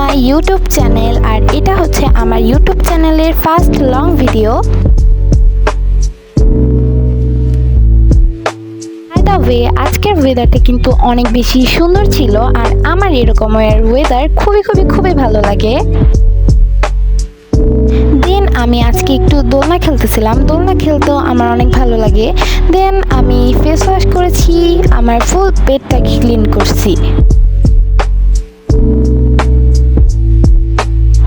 My YouTube channel, আর এটা হচ্ছে আমার ইউটিউব চ্যানেলের first long video. By the way, আজকের ওয়েদারটা কিন্তু অনেক বেশি সুন্দর ছিল, আর আমার এরকমের ওয়েদার খুবই ভালো লাগে। দেন আমি আজকে একটু দোলনা খেলতেছিলাম, দোলনা খেলতেও আমার অনেক ভালো লাগে। দেন আমি ফেস ওয়াশ করেছি, আমার ফুল পেটটা ক্লিন করছি।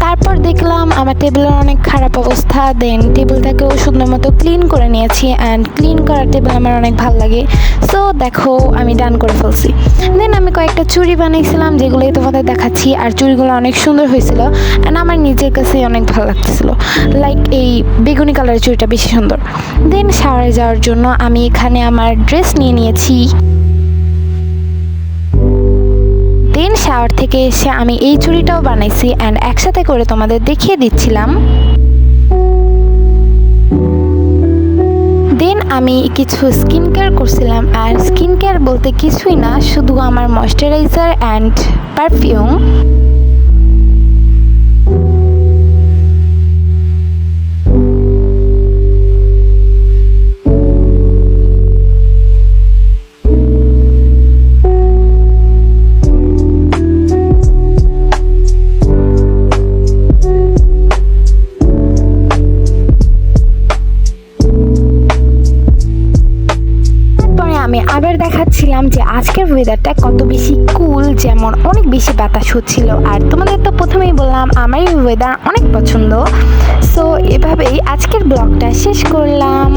তারপর দেখলাম আমার টেবিলের অনেক খারাপ অবস্থা, দেন টেবিলটাকেও সুন্দর মতো ক্লিন করে নিয়েছি। অ্যান্ড ক্লিন করা টেবিল আমার অনেক ভালো লাগে, সো দেখো আমি ডান করে ফেলছি। দেন আমি কয়েকটা চুড়ি বানিয়েছিলাম, যেগুলোই তোমাদের দেখাচ্ছি, আর চুড়িগুলো অনেক সুন্দর হয়েছিল অ্যান্ড আমার নিজের কাছে অনেক ভালো লাগতেছিল। লাইক এই বেগুনি কালারের চুড়িটা বেশি সুন্দর। দেন শাওয়ারে যাওয়ার জন্য আমি এখানে আমার ড্রেস নিয়ে নিয়েছি। দেন শাওয়ার থেকে এসে আমি এই চুড়িটাও বানাইছি অ্যান্ড একসাথে করে তোমাদের দেখিয়ে দিচ্ছিলাম। দেন আমি কিছু স্কিন কেয়ার করছিলাম, আর স্কিন কেয়ার বলতে কিছুই না, শুধু আমার ময়শ্চারাইজার অ্যান্ড পারফিউম। আমি আবার দেখাচ্ছিলাম যে আজকের ওয়েদারটা কত বেশি কুল, যেমন অনেক বেশি বাতাস হচ্ছিল। আর তোমাদের তো প্রথমেই বললাম আমার এই ওয়েদার অনেক পছন্দ। সো এভাবেই আজকের ব্লগটা শেষ করলাম।